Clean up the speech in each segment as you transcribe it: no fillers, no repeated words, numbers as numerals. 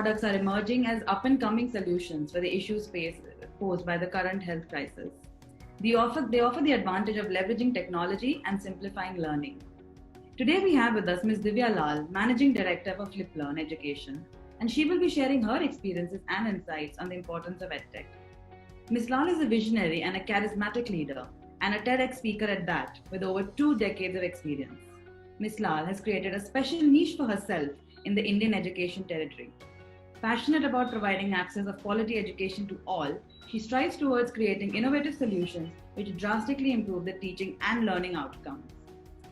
products are emerging as up-and-coming solutions for the issues posed by the current health crisis. They offer the advantage of leveraging technology and simplifying learning. Today we have with us Ms. Divya Lal, Managing Director for FlipLearn Education, and she will be sharing her experiences and insights on the importance of EdTech. Ms. Lal is a visionary and a charismatic leader, and a TEDx speaker at that, with over 2 decades of experience. Ms. Lal has created a special niche for herself in the Indian education territory. Passionate about providing access of quality education to all, she strives towards creating innovative solutions which drastically improve the teaching and learning outcomes.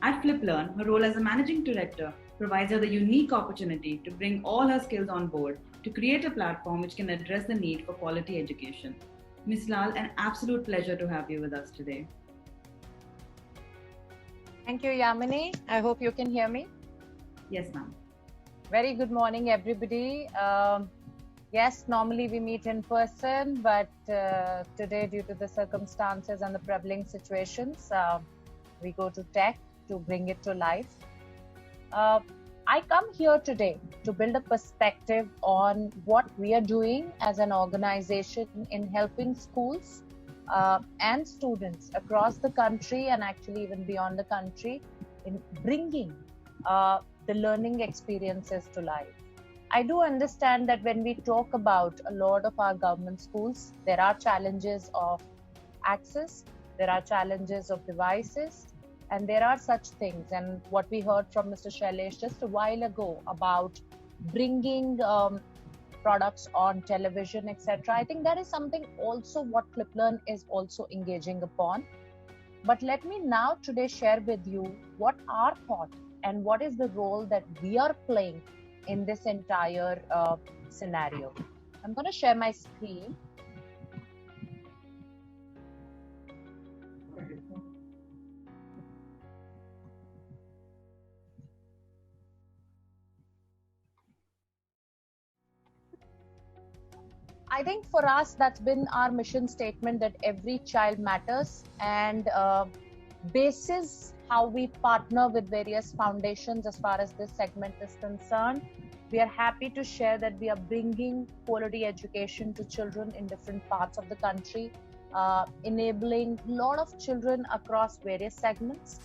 At FlipLearn, her role as a managing director provides her the unique opportunity to bring all her skills on board to create a platform which can address the need for quality education. Ms. Lal, an absolute pleasure to have you with us today. Thank you, Yamini. I hope you can hear me. Yes, ma'am. Very good morning, everybody. Yes, normally we meet in person, but today, due to the circumstances and the prevailing situations, we go to tech to bring it to life. I come here today to build a perspective on what we are doing as an organization in helping schools and students across the country and actually even beyond the country in bringing the learning experiences to life. I do understand that when we talk about a lot of our government schools, there are challenges of access, there are challenges of devices, and there are such things. And what we heard from Mr. Shailesh just a while ago about bringing products on television, etc. I think that is something also what FlipLearn is also engaging upon. But let me now today share with you what our thought and what is the role that we are playing in this entire scenario. I'm going to share my screen. I think for us, that's been our mission statement, that every child matters, and basis how we partner with various foundations as far as this segment is concerned. We are happy to share that we are bringing quality education to children in different parts of the country, enabling a lot of children across various segments.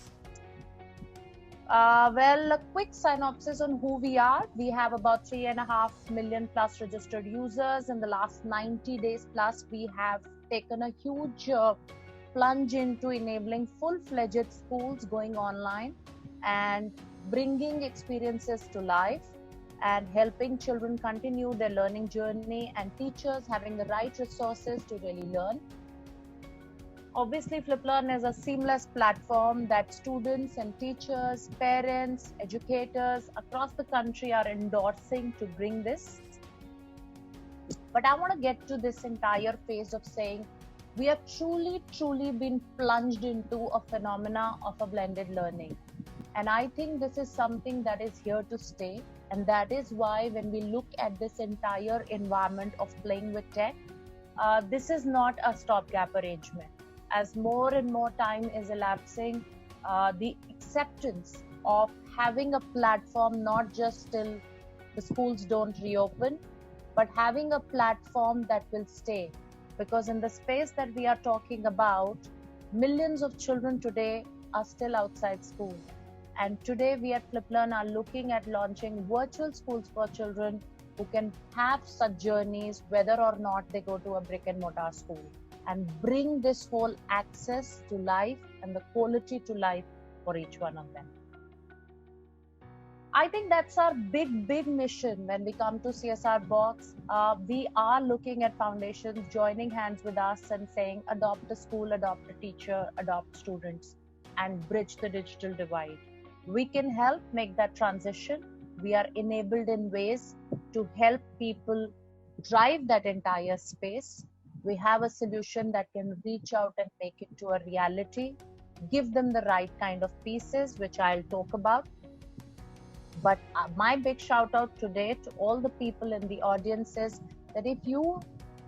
Well, a quick synopsis on who we are. We have about 3.5 million plus registered users. In the last 90 days plus, we have taken a huge plunge into enabling full-fledged schools going online and bringing experiences to life and helping children continue their learning journey and teachers having the right resources to really learn. Obviously, FlipLearn is a seamless platform that students and teachers, parents, educators across the country are endorsing to bring this. But I want to get to this entire phase of saying we have truly been plunged into a phenomena of a blended learning. And I think this is something that is here to stay. And that is why when we look at this entire environment of playing with tech, this is not a stopgap arrangement. As more and more time is elapsing, the acceptance of having a platform not just till the schools don't reopen, but having a platform that will stay. Because in the space that we are talking about, millions of children today are still outside school. And today we at FlipLearn are looking at launching virtual schools for children who can have such journeys whether or not they go to a brick and mortar school, and bring this whole access to life and the quality to life for each one of them. I think that's our big mission when we come to CSR Box. We are looking at foundations joining hands with us and saying adopt a school, adopt a teacher, adopt students, and bridge the digital divide. We can help make that transition. We are enabled in ways to help people drive that entire space. We have a solution that can reach out and make it to a reality, give them the right kind of pieces, which I'll talk about. But my big shout out today to all the people in the audience is that if you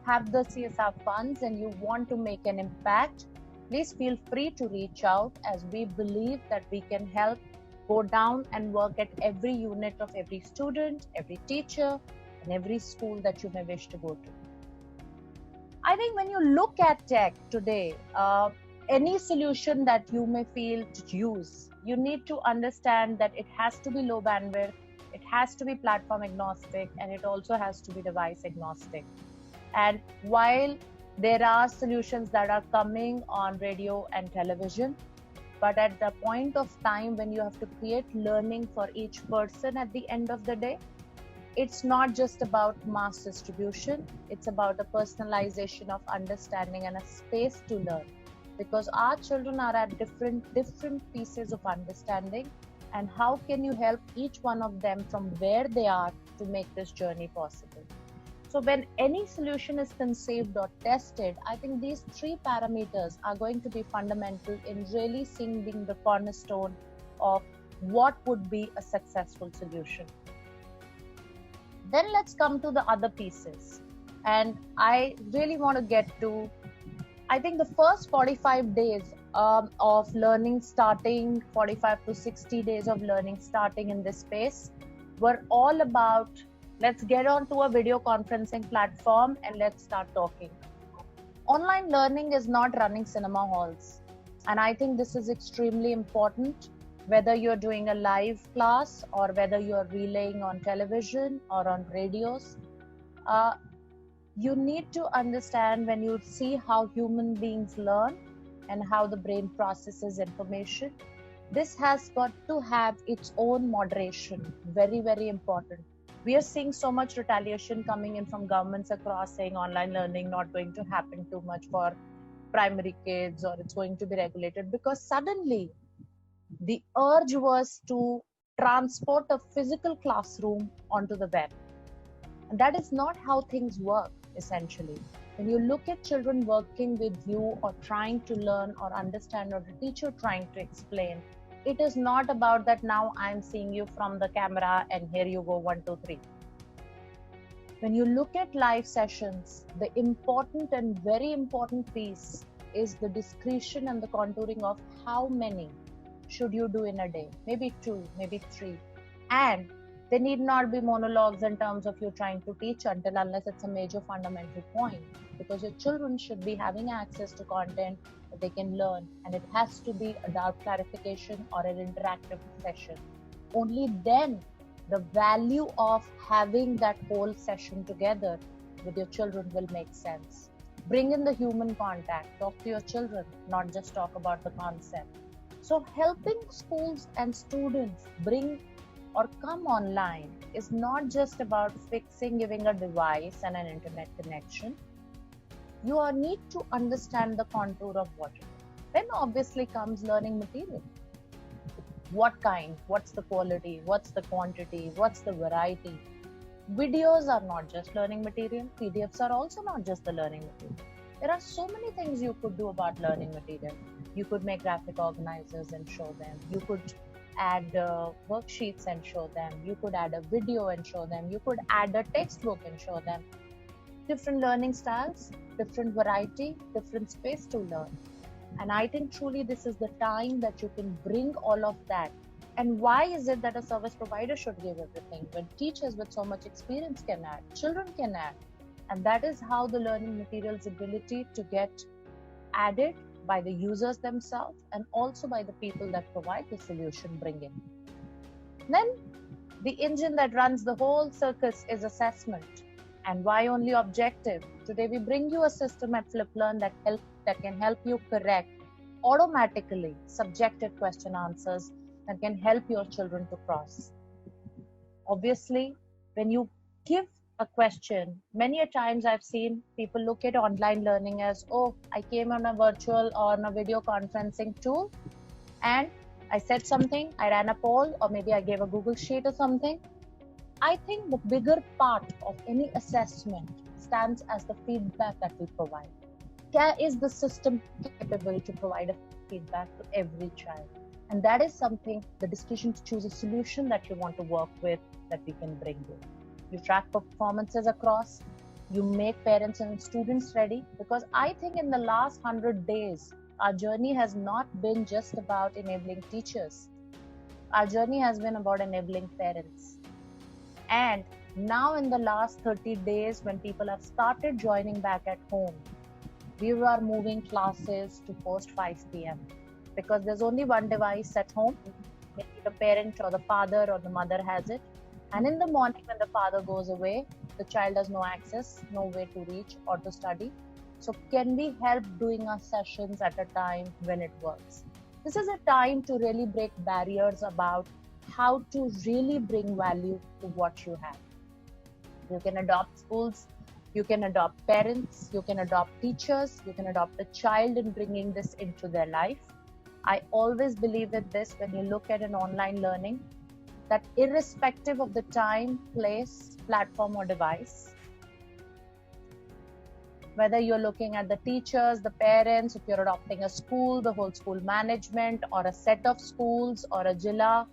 have the CSR funds and you want to make an impact, please feel free to reach out, as we believe that we can help go down and work at every unit of every student, every teacher, in every school that you may wish to go to. I think when you look at tech today, any solution that you may feel to use, you need to understand that it has to be low bandwidth, it has to be platform agnostic, and it also has to be device agnostic. And while there are solutions that are coming on radio and television, but at the point of time when you have to create learning for each person at the end of the day, it's not just about mass distribution, it's about a personalization of understanding and a space to learn. Because our children are at different pieces of understanding, and how can you help each one of them from where they are to make this journey possible? So when any solution is conceived or tested, I think these three parameters are going to be fundamental in really seeing being the cornerstone of what would be a successful solution. Then let's come to the other pieces. And I really want to get to, I think the first 45 days of learning starting, 45 to 60 days of learning starting in this space were all about, let's get onto a video conferencing platform and let's start talking. Online learning is not running cinema halls. And I think this is extremely important, whether you're doing a live class or whether you're relaying on television or on radios. You need to understand, when you see how human beings learn and how the brain processes information, this has got to have its own moderation. Very, very important. We are seeing so much retaliation coming in from governments across saying online learning not going to happen too much for primary kids, or it's going to be regulated, because suddenly the urge was to transport a physical classroom onto the web. And that is not how things work, essentially. When you look at children working with you or trying to learn or understand, or the teacher trying to explain, it is not about that now I'm seeing you from the camera and here you go 1, 2, 3. When you look at live sessions, the important and very important piece is the discretion and the contouring of how many should you do in a day, maybe 2, maybe 3. And they need not be monologues in terms of you trying to teach unless it's a major fundamental point, because your children should be having access to content that they can learn, and it has to be a doubt clarification or an interactive session. Only then the value of having that whole session together with your children will make sense. Bring in the human contact, talk to your children, not just talk about the concept. So helping schools and students bring or come online is not just about giving a device and an internet connection. You need to understand the contour of what it is. Then obviously comes learning material. What kind? What's the quality? What's the quantity? What's the variety? Videos are not just learning material. PDFs are also not just the learning material. There are so many things you could do about learning material. You could make graphic organizers and show them. You could add worksheets and show them. You could add a video and show them. You could add a textbook and show them. Different learning styles, different variety, different space to learn. And I think truly this is the time that you can bring all of that. And why is it that a service provider should give everything when teachers with so much experience can add, children can add? And that is how the learning materials ability to get added by the users themselves and also by the people that provide the solution bring in. Then the engine that runs the whole circus is assessment. And why only objective? Today we bring you a system at FlipLearn that can help you correct automatically subjective question answers that can help your children to cross. Obviously, when you give a question, many a times I've seen people look at online learning as, oh, I came on a virtual or on a video conferencing tool and I said something, I ran a poll, or maybe I gave a Google Sheet or something. I think the bigger part of any assessment stands as the feedback that we provide. Is the system capable to provide a feedback to every child? And that is something, the decision to choose a solution that you want to work with, that we can bring you. You track performances across, you make parents and students ready, because I think in the last 100 days, our journey has not been just about enabling teachers. Our journey has been about enabling parents. And Now in the last 30 days, when people have started joining back at home, we are moving classes to post 5 p.m. because there's only one device at home. Maybe the parent or the father or the mother has it. And in the morning when the father goes away, the child has no access, no way to reach or to study. So can we help doing our sessions at a time when it works? This is a time to really break barriers about how to really bring value to what you have. You can adopt schools, you can adopt parents, you can adopt teachers, you can adopt a child in bringing this into their life. I always believe in this when you look at an online learning, that irrespective of the time, place, platform or device, whether you're looking at the teachers, the parents, if you're adopting a school, the whole school management or a set of schools or a jilla,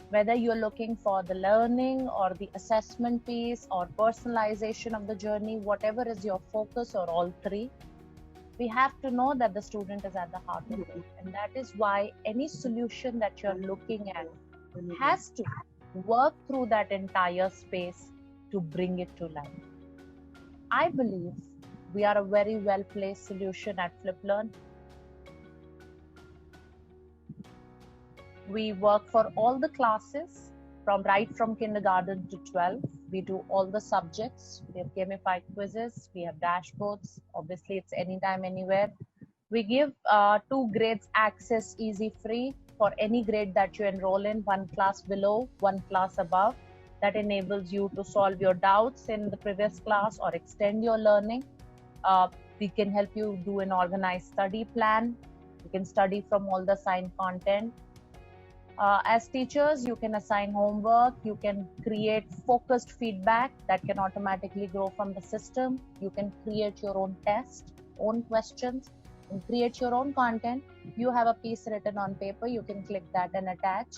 whether you're looking for the learning or the assessment piece or personalization of the journey, whatever is your focus or all three, we have to know that the student is at the heart of it. And that is why any solution that you're looking at has to work through that entire space to bring it to life. I believe we are a very well-placed solution at FlipLearn. We work for all the classes right from kindergarten to 12. We do all the subjects. We have gamified quizzes. We have dashboards. Obviously, it's anytime, anywhere. We give 2 grades access easy free for any grade that you enroll in, 1 class below, 1 class above. That enables you to solve your doubts in the previous class or extend your learning. We can help you do an organized study plan. You can study from all the assigned content. As teachers, you can assign homework, you can create focused feedback that can automatically grow from the system. You can create your own test, own questions, and create your own content. You have a piece written on paper, you can click that and attach.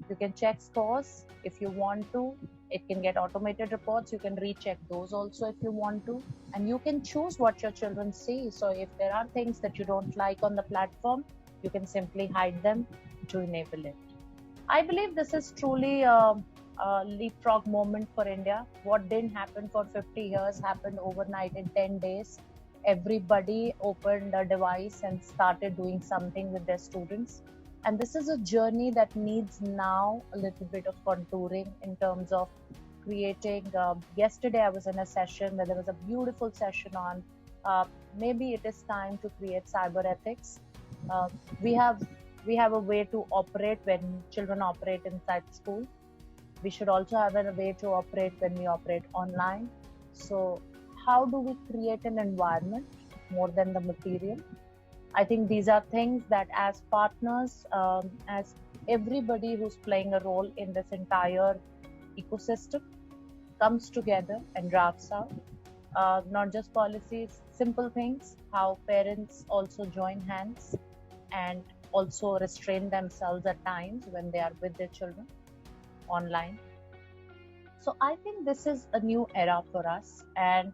You can check scores if you want to. It can get automated reports. You can recheck those also if you want to. And you can choose what your children see. So if there are things that you don't like on the platform, you can simply hide them to enable it. I believe this is truly a leapfrog moment for India. What didn't happen for 50 years happened overnight in 10 days. Everybody opened a device and started doing something with their students. And this is a journey that needs now a little bit of contouring in terms of creating. Yesterday, I was in a session where there was a beautiful session on maybe it is time to create cyber ethics. We have a way to operate when children operate inside school. We should also have a way to operate when we operate online. So how do we create an environment more than the material? I think these are things that as partners, as everybody who's playing a role in this entire ecosystem comes together and drafts out, not just policies, simple things, how parents also join hands and also restrain themselves at times when they are with their children online. So I think this is a new era for us, and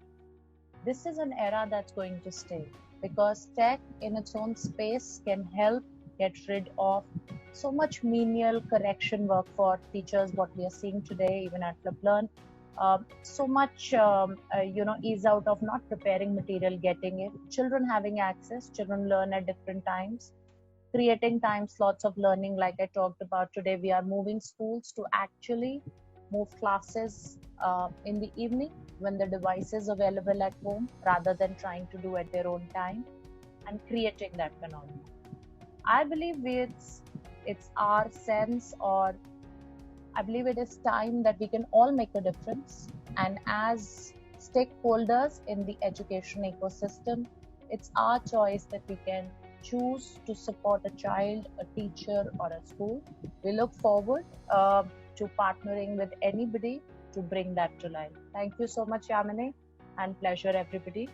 this is an era that's going to stay, because tech in its own space can help get rid of so much menial correction work for teachers, what we are seeing today, even at FlipLearn. So much, ease out of not preparing material, getting it, children having access, children learn at different times, creating time slots of learning like I talked about today. We are moving schools to actually move classes in the evening when the device is available at home rather than trying to do at their own time, and creating that phenomenon. I believe it's our sense, or I believe it is time that we can all make a difference. And as stakeholders in the education ecosystem, it's our choice that we can choose to support a child, a teacher, or a school. We look forward to partnering with anybody to bring that to life. Thank you so much, Yamini, and pleasure, everybody.